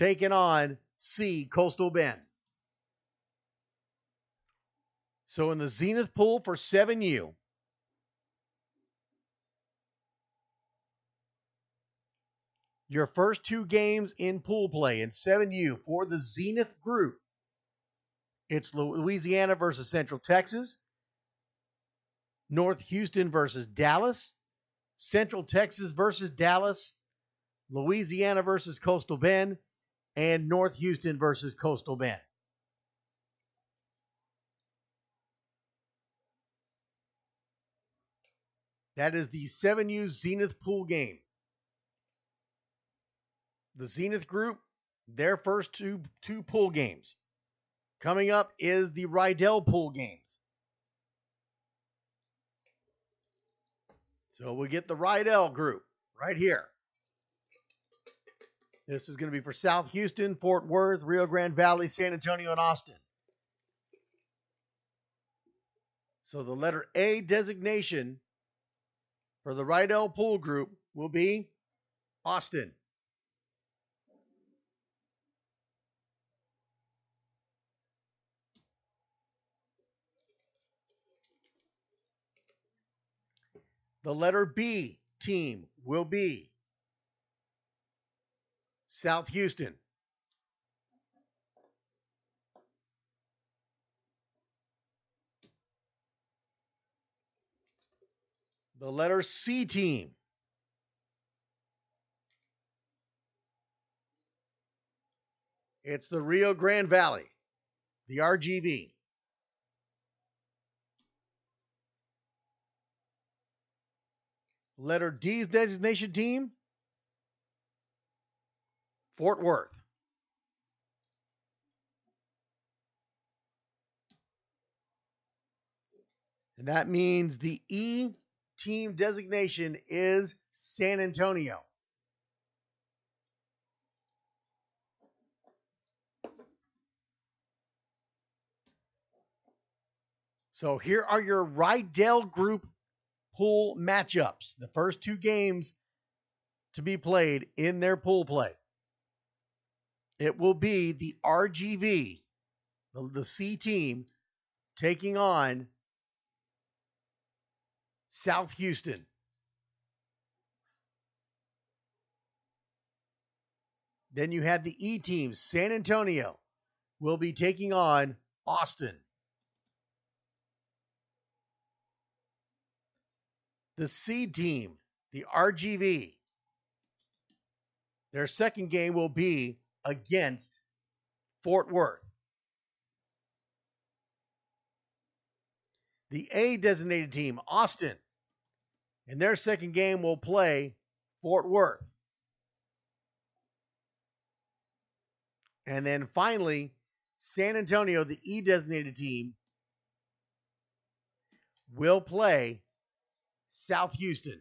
taking on C, Coastal Bend. So in the Zenith pool for 7U, your first two games in pool play in 7U for the Zenith group, it's Louisiana versus Central Texas, North Houston versus Dallas, Central Texas versus Dallas, Louisiana versus Coastal Bend, and North Houston versus Coastal Bend. That is the 7U Zenith pool game. The Zenith group, their first two pool games. Coming up is the Rydell pool games. So we get the Rydell group right here. This is going to be for South Houston, Fort Worth, Rio Grande Valley, San Antonio, and Austin. So the letter A designation for the Rydell pool group will be Austin. The letter B team will be South Houston. The letter C team, it's the Rio Grande Valley, the RGV. Letter D's designation team, Fort Worth. And that means the E team designation is San Antonio. So here are your Rydell group pool matchups. The first two games to be played in their pool play. It will be the RGV, the C team, taking on South Houston. Then you have the E team, San Antonio, will be taking on Austin. The C team, the RGV, their second game will be against Fort Worth. The A designated team, Austin, and their second game will play Fort Worth. And then finally, San Antonio, the E designated team, will play South Houston.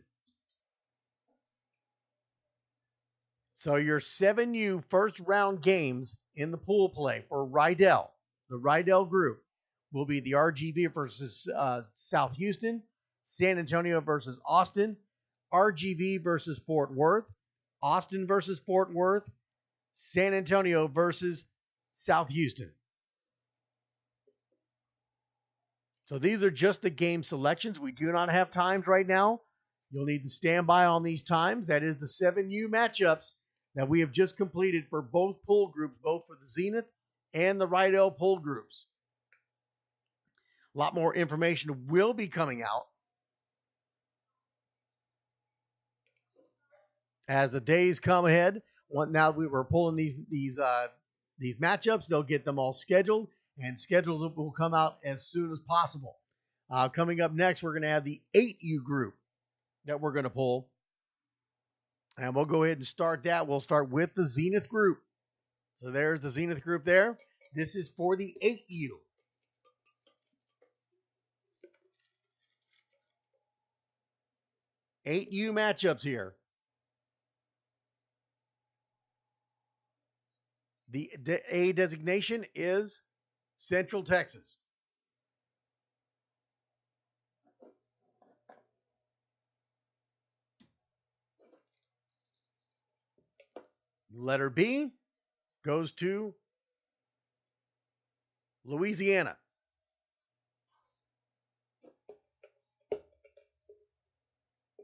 So your 7U first round games in the pool play for Rydell, the Rydell group, will be the RGV versus South Houston, San Antonio versus Austin, RGV versus Fort Worth, Austin versus Fort Worth, San Antonio versus South Houston. So these are just the game selections. We do not have times right now. You'll need to stand by on these times. That is the 7U matchups that we have just completed for both pool groups, both for the Zenith and the Rydell pool groups. A lot more information will be coming out as the days come ahead. Now that we were pulling these matchups, they'll get them all scheduled, and schedules will come out as soon as possible. Coming up next, we're going to have the 8U group that we're going to pull, and we'll go ahead and start that. We'll start with the Zenith group. So there's the Zenith group there. This is for the 8U. 8U matchups here. The A designation is Central Texas. Letter B, goes to Louisiana.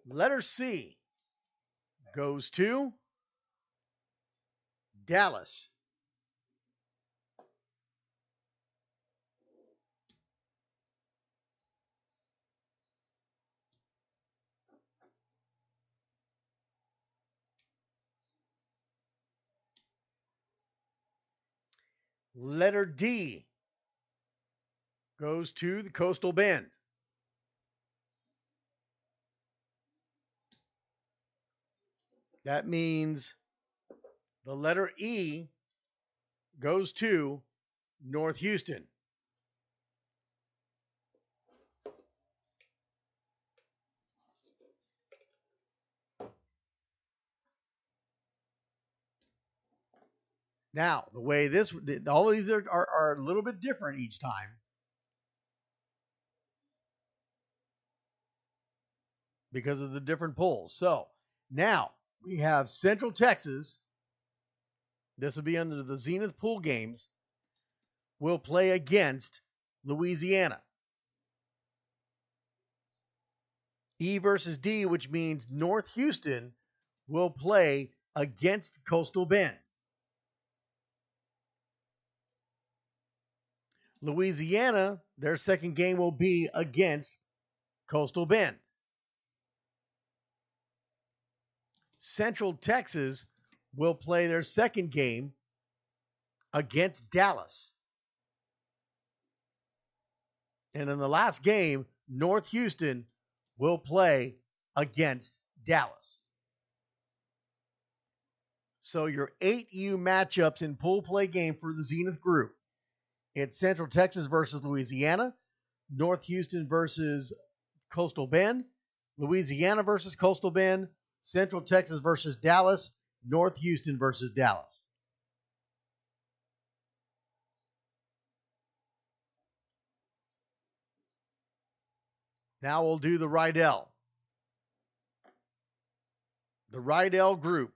Letter C goes to Dallas. Letter D goes to the Coastal Bend. That means the letter E goes to North Houston. Now, the way all of these are a little bit different each time because of the different polls. So now we have Central Texas. This will be under the Zenith Pool Games. Will play against Louisiana. E versus D, which means North Houston will play against Coastal Bend. Louisiana, their second game will be against Coastal Bend. Central Texas will play their second game against Dallas. And in the last game, North Houston will play against Dallas. So your 8U matchups in pool play game for the Zenith group. It's Central Texas versus Louisiana, North Houston versus Coastal Bend, Louisiana versus Coastal Bend, Central Texas versus Dallas, North Houston versus Dallas. Now we'll do the Rydell. The Rydell group.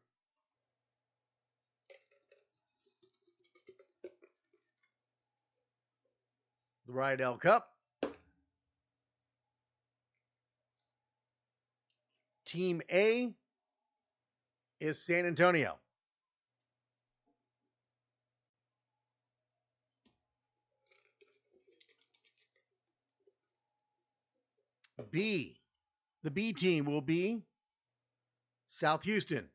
The Rydell Cup. Team A is San Antonio. B. The B team will be South Houston.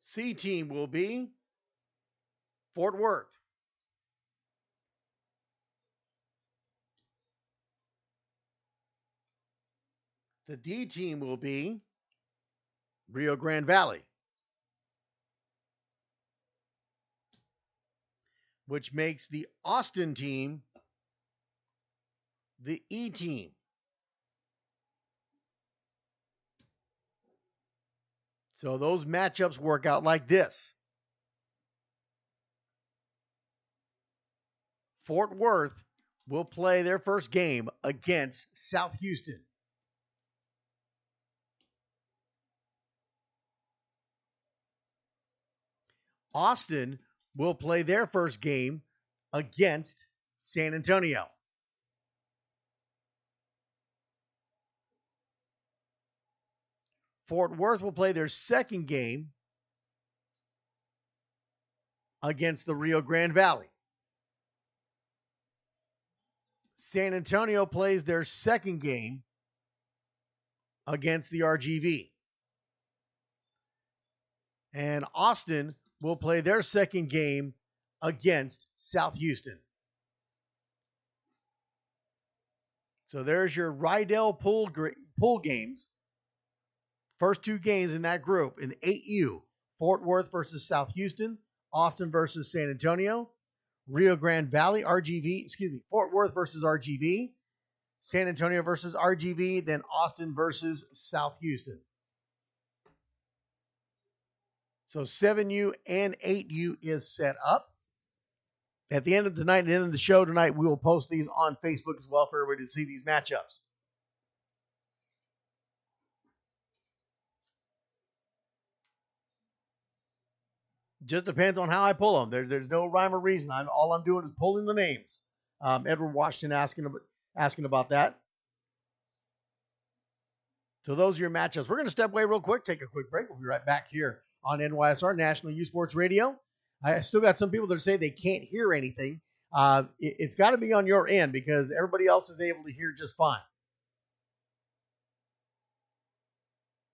C team will be Fort Worth. The D team will be Rio Grande Valley, which makes the Austin team the E team. So those matchups work out like this. Fort Worth will play their first game against South Houston. Austin will play their first game against San Antonio. Fort Worth will play their second game against the Rio Grande Valley. San Antonio plays their second game against the RGV. And Austin will play their second game against South Houston. So there's your Rydell pool games. First two games in that group in 8U. Fort Worth versus South Houston. Austin versus San Antonio. Rio Grande Valley, Fort Worth versus RGV. San Antonio versus RGV. Then Austin versus South Houston. So 7U and 8U is set up. At the end of the end of the show tonight, we will post these on Facebook as well for everybody to see these matchups. Just depends on how I pull them. There's no rhyme or reason. All I'm doing is pulling the names. Edward Washington asking about that. So those are your matchups. We're going to step away real quick, take a quick break. We'll be right back here on NYSR, National Youth Sports Radio. I still got some people that say they can't hear anything. It's got to be on your end because everybody else is able to hear just fine.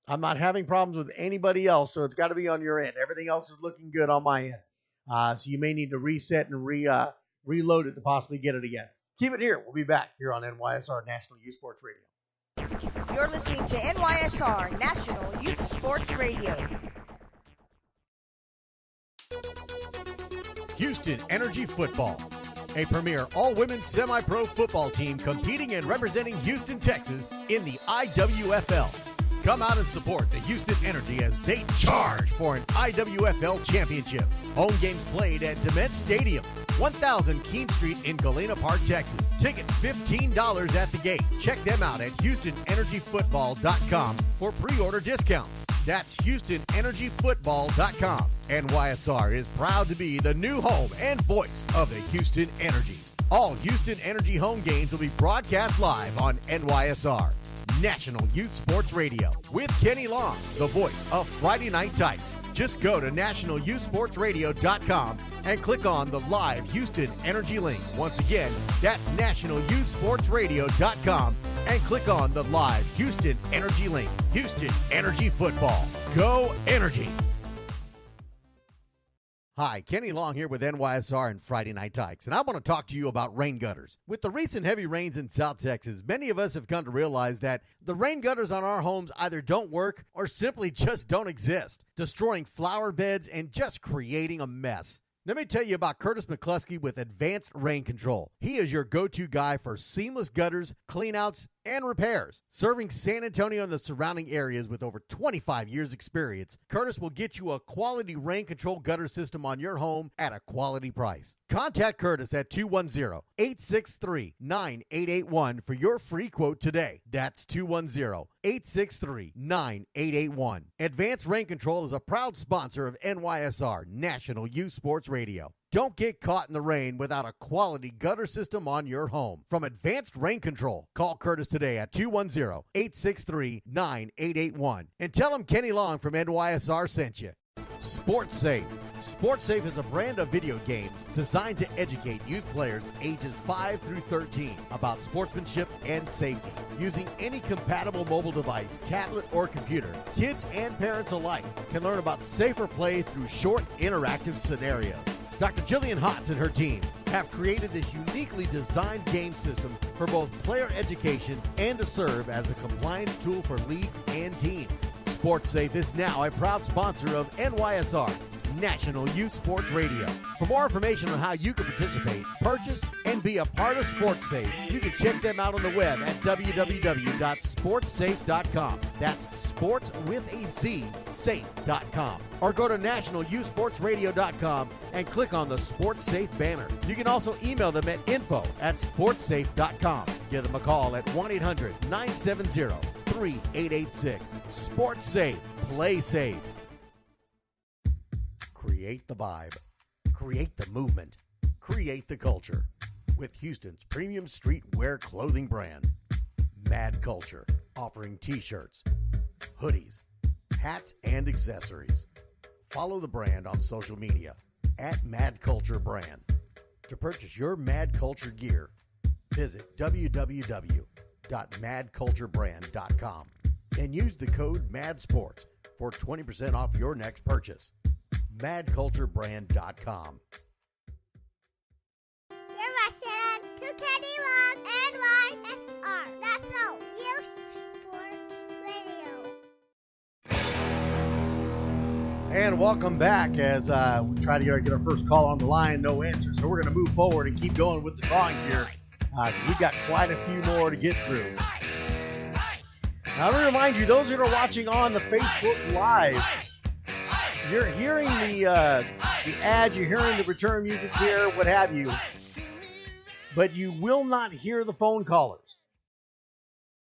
I'm not having problems with anybody else, so it's got to be on your end. Everything else is looking good on my end. So you may need to reset and reload it to possibly get it again. Keep it here. We'll be back here on NYSR, National Youth Sports Radio. You're listening to NYSR, National Youth Sports Radio. Houston Energy Football, a premier all-women semi-pro football team competing and representing Houston, Texas in the IWFL. Come out and support the Houston Energy as they charge for an IWFL championship. Home games played at Dement Stadium, 1000 Keene Street in Galena Park, Texas. Tickets $15 at the gate. Check them out at HoustonEnergyFootball.com for pre-order discounts. That's HoustonEnergyFootball.com. NYSR is proud to be the new home and voice of the Houston Energy. All Houston Energy home games will be broadcast live on NYSR, National Youth Sports Radio, with Kennie Long, the voice of Friday Night Tights. Just go to nationalyouthsportsradio.com and click on the live Houston Energy link. Once again, that's nationalyouthsportsradio.com and click on the live Houston Energy link. Houston Energy Football. Go Energy! Hi, Kenny Long here with NYSR and Friday Night Tykes, and I want to talk to you about rain gutters. With the recent heavy rains in South Texas, many of us have come to realize that the rain gutters on our homes either don't work or simply just don't exist, destroying flower beds and just creating a mess. Let me tell you about Curtis McCluskey with Advanced Rain Control. He is your go-to guy for seamless gutters, cleanouts, and repairs. Serving San Antonio and the surrounding areas with over 25 years experience, Curtis will get you a quality rain control gutter system on your home at a quality price. Contact Curtis at 210-863-9881 for your free quote today. That's 210-863-9881. Advanced Rain Control is a proud sponsor of NYSR, National Youth Sports Radio. Don't get caught in the rain without a quality gutter system on your home. From Advanced Rain Control, call Curtis today at 210-863-9881 and tell him Kenny Long from NYSR sent you. Sports Safe. Sports Safe is a brand of video games designed to educate youth players ages 5 through 13 about sportsmanship and safety. Using any compatible mobile device, tablet, or computer, kids and parents alike can learn about safer play through short, interactive scenarios. Dr. Jillian Hotz and her team have created this uniquely designed game system for both player education and to serve as a compliance tool for leagues and teams. SportsSafe is now a proud sponsor of NYSR, National Youth Sports Radio. For more information on how you can participate, purchase, and be a part of SportsSafe, you can check them out on the web at www.sportsafe.com. That's sports with a Z, safe.com. Or go to nationalyouthsportsradio.com and click on the SportsSafe banner. You can also email them at info@sportsafe.com. Give them a call at 1-800-970-3886. Sports Safe. Play safe. Create the vibe. Create the movement. Create the culture. With Houston's premium streetwear clothing brand, Mad Culture. Offering t-shirts, hoodies, hats, and accessories. Follow the brand on social media at Mad Culture Brand. To purchase your Mad Culture gear, visit www.madculturebrand.com and use the code MADSPORTS for 20% off your next purchase. madculturebrand.com. You're listening to Kenny Long NYSR, National Youth Sports Radio. And welcome back as we try to get our first call on the line, no answer. So we're going to move forward and keep going with the drawings here because we've got quite a few more to get through. Now, let me remind you, those that are watching on the Facebook Live, You're hearing the ads, you're hearing the return music here, what have you, but you will not hear the phone callers.